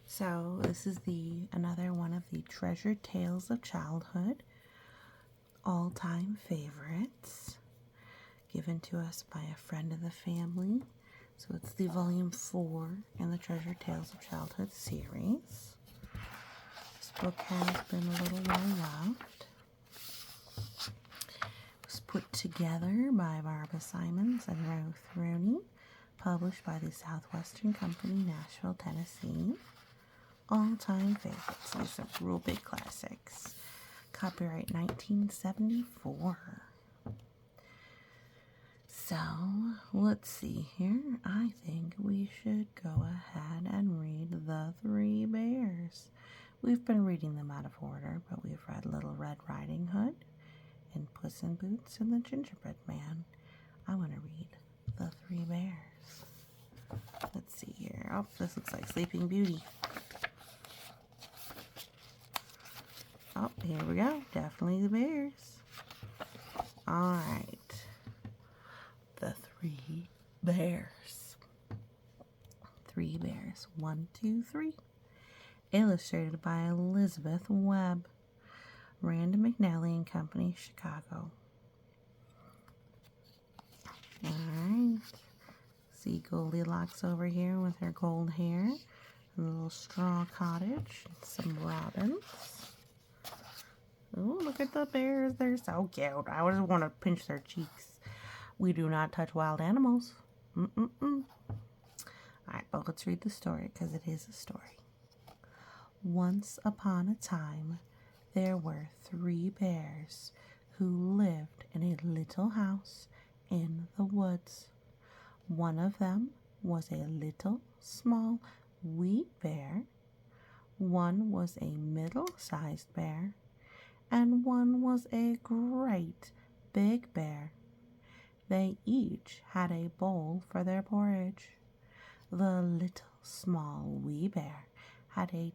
So this is another one of the treasured tales of childhood, all-time favorites, given to us by a friend of the family. So it's the volume 4 in the Treasured Tales of Childhood series. This book has been a little while loved. It was put together by Barbara Simons and Ruth Rooney, published by the Southwestern Company, Nashville, Tennessee. All-time favorites. These are real big classics. Copyright 1974. So, let's see here. I think we should go ahead and read The Three Bears. We've been reading them out of order, but we've read Little Red Riding Hood and Puss in Boots and the Gingerbread Man. I want to read The Three Bears. Let's see here. Oh, this looks like Sleeping Beauty. Oh, here we go. Definitely the bears. All right. The Three Bears. Three Bears. 1, 2, 3. Illustrated by Elizabeth Webbe. Rand McNally and Company, Chicago. All right. See Goldilocks over here with her gold hair. A little straw cottage. Some robins. Oh, look at the bears. They're so cute. I just want to pinch their cheeks. We do not touch wild animals. Alright, but let's read the story because it is a story. Once upon a time, there were 3 bears who lived in a little house in the woods. One of them was a little, small, wee bear. One was a middle-sized bear. And one was a great big bear. They each had a bowl for their porridge. The little small wee bear had a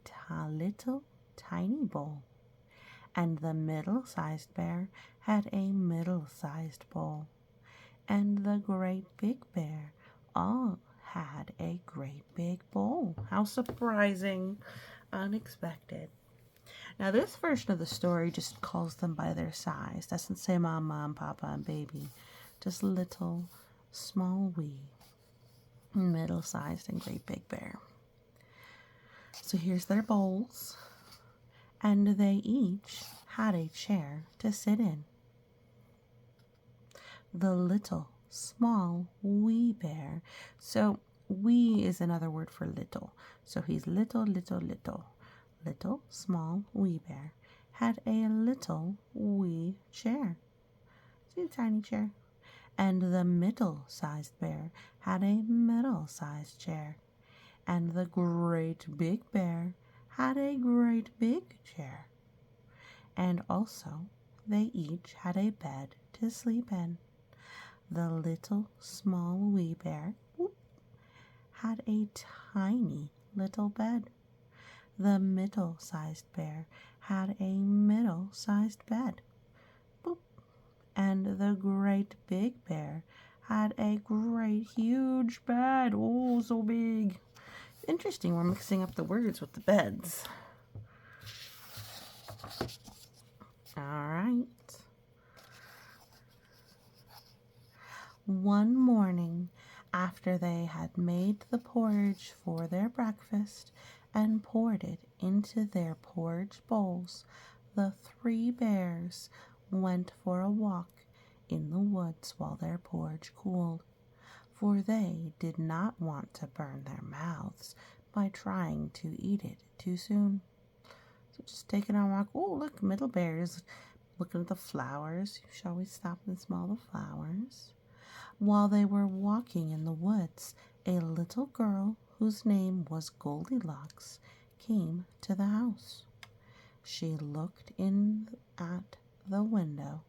little tiny bowl, and the middle-sized bear had a middle-sized bowl, and the great big bear all had a great big bowl. How surprising, unexpected. Now, this version of the story just calls them by their size. Doesn't say mama and papa and baby. Just little, small, wee, middle-sized, and great big bear. So here's their bowls. And they each had a chair to sit in. The little, small, wee bear. So wee is another word for little. So he's little, little, little. Little, small, wee bear had a little wee chair. See a tiny chair? And the middle-sized bear had a middle-sized chair. And the great big bear had a great big chair. And also, they each had a bed to sleep in. The little, small, wee bear had a tiny little bed. The middle-sized bear had a middle-sized bed. Boop. And the great big bear had a great huge bed. Oh, so big. Interesting, we're mixing up the words with the beds. All right. One morning, after they had made the porridge for their breakfast, and poured it into their porridge bowls, the 3 bears went for a walk in the woods while their porridge cooled, for they did not want to burn their mouths by trying to eat it too soon. So just taking a walk. Oh, look, middle bears looking at the flowers. You should always stop and smell the flowers. While they were walking in the woods, a little girl whose name was Goldilocks came to the house. She looked in at the window,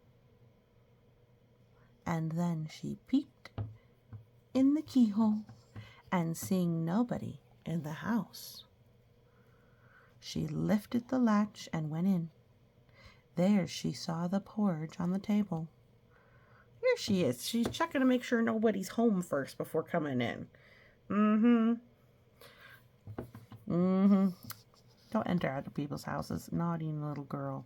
and then she peeped in the keyhole, and seeing nobody in the house, she lifted the latch and went in. There she saw the porridge on the table. Here she is. She's checking to make sure nobody's home first before coming in. Don't enter other people's houses, naughty little girl.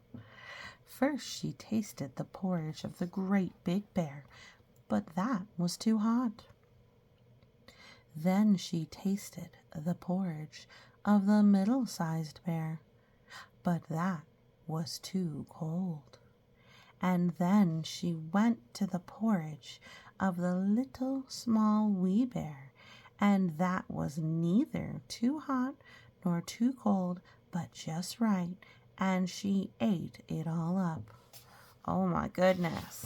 First she tasted the porridge of the great big bear, but that was too hot. Then she tasted the porridge of the middle-sized bear, but that was too cold. And then she went to the porridge of the little small wee bear, and that was neither too hot nor too cold, but just right, and she ate it all up. Oh my goodness.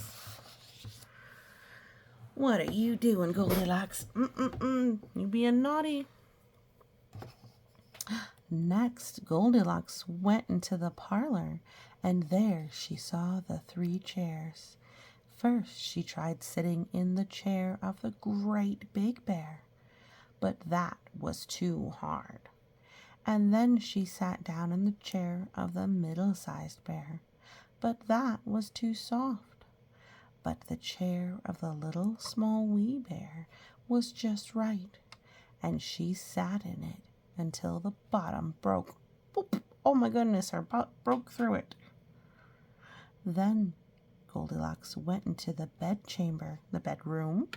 What are you doing, Goldilocks? You being naughty. Next, Goldilocks went into the parlor, and there she saw the 3 chairs. First, she tried sitting in the chair of the great big bear, but that was too hard. And then she sat down in the chair of the middle-sized bear, but that was too soft. But the chair of the little small wee bear was just right, and she sat in it until the bottom broke. Boop. Oh my goodness, her butt broke through it. Then Goldilocks went into the bedroom,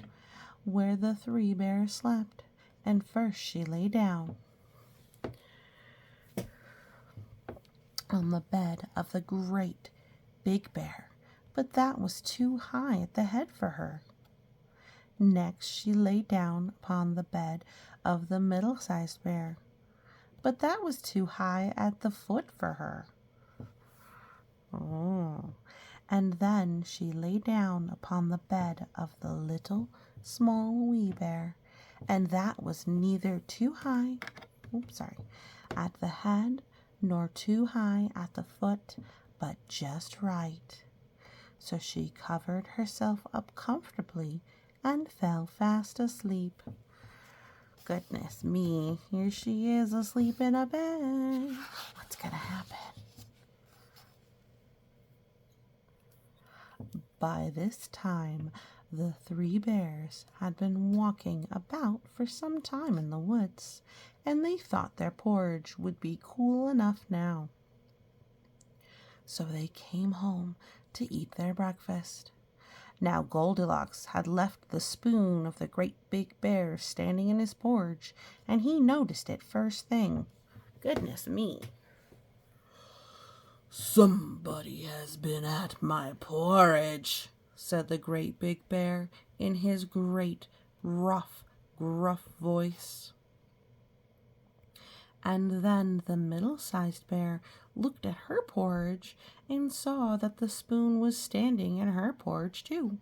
where the 3 bears slept, and first she lay down on the bed of the great big bear, but that was too high at the head for her. Next she lay down upon the bed of the middle-sized bear, but that was too high at the foot for her. And then she lay down upon the bed of the little small wee bear, and that was neither too high at the head nor too high at the foot, but just right. So she covered herself up comfortably and fell fast asleep. Goodness me, here she is asleep in a bed. What's gonna happen? By this time, the 3 bears had been walking about for some time in the woods, and they thought their porridge would be cool enough now. So they came home to eat their breakfast. Now Goldilocks had left the spoon of the great big bear standing in his porridge, and he noticed it first thing. Goodness me. "Somebody has been at my porridge," said the great big bear in his great, rough, gruff voice. And then the middle-sized bear looked at her porridge and saw that the spoon was standing in her porridge too.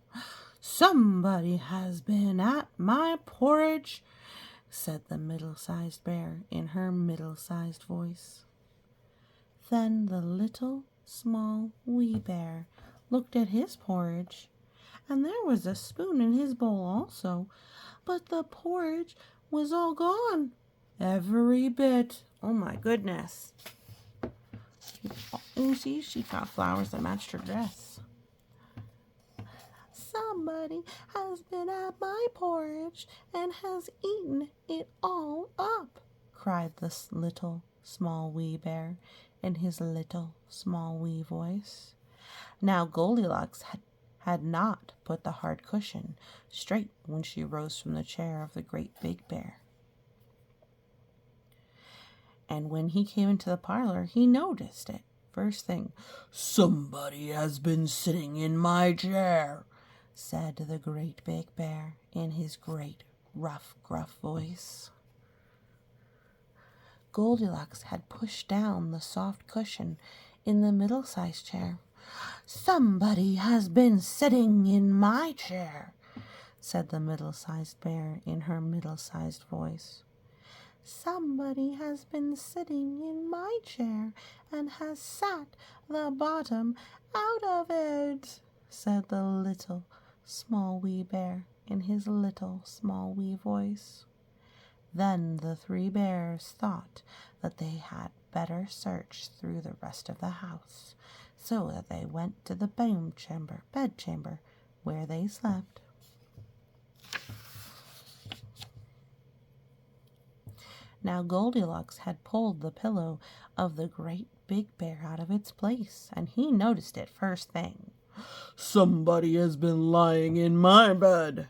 "Somebody has been at my porridge," said the middle-sized bear in her middle-sized voice. Then the little small wee bear looked at his porridge, and there was a spoon in his bowl also, but the porridge was all gone. Every bit. Oh my goodness. You see, she got flowers that matched her dress. "Somebody has been at my porridge and has eaten it all up," cried this little small wee bear in his little small wee voice. Now Goldilocks had not put the hard cushion straight when she rose from the chair of the great big bear. And when he came into the parlor, he noticed it. First thing, "Somebody has been sitting in my chair," said the great big bear in his great, rough, gruff voice. Goldilocks had pushed down the soft cushion in the middle-sized chair. "Somebody has been sitting in my chair," said the middle-sized bear in her middle-sized voice. "Somebody has been sitting in my chair and has sat the bottom out of it," said the little small wee bear in his little small wee voice. Then the 3 bears thought that they had better search through the rest of the house, so that they went to the bedchamber where they slept. Now Goldilocks had pulled the pillow of the great big bear out of its place, and he noticed it first thing. "Somebody has been lying in my bed,"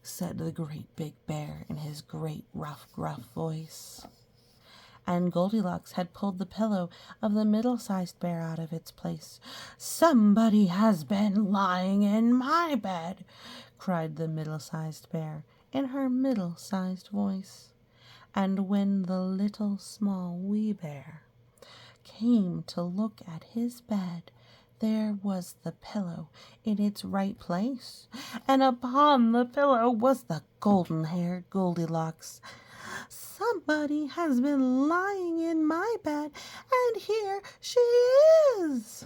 said the great big bear in his great rough, gruff voice. And Goldilocks had pulled the pillow of the middle-sized bear out of its place. "Somebody has been lying in my bed," cried the middle-sized bear in her middle-sized voice. And when the little small wee bear came to look at his bed, there was the pillow in its right place, and upon the pillow was the golden-haired Goldilocks. "Somebody has been lying in my bed, and here she is,"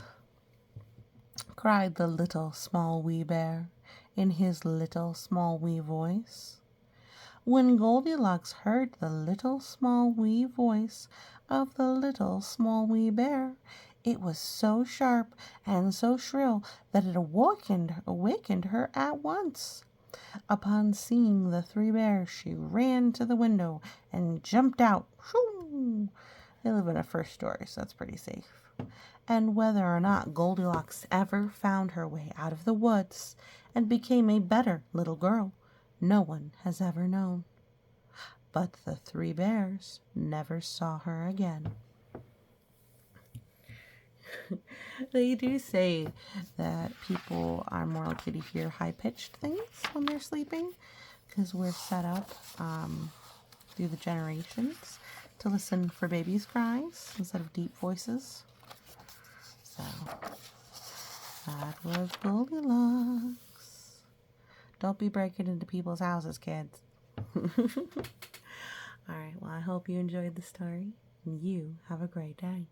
cried the little small wee bear in his little small wee voice. When Goldilocks heard the little small wee voice of the little small wee bear, it was so sharp and so shrill that it awakened her at once. Upon seeing the three bears, she ran to the window and jumped out. Shoo! They live in a first story, so that's pretty safe. And whether or not Goldilocks ever found her way out of the woods and became a better little girl, no one has ever known. But the three bears never saw her again. They do say that people are more likely to hear high-pitched things when they're sleeping because we're set up through the generations to listen for babies' cries instead of deep voices. So, that was Goldilocks. Don't be breaking into people's houses, kids. Alright, well, I hope you enjoyed the story, and you have a great day.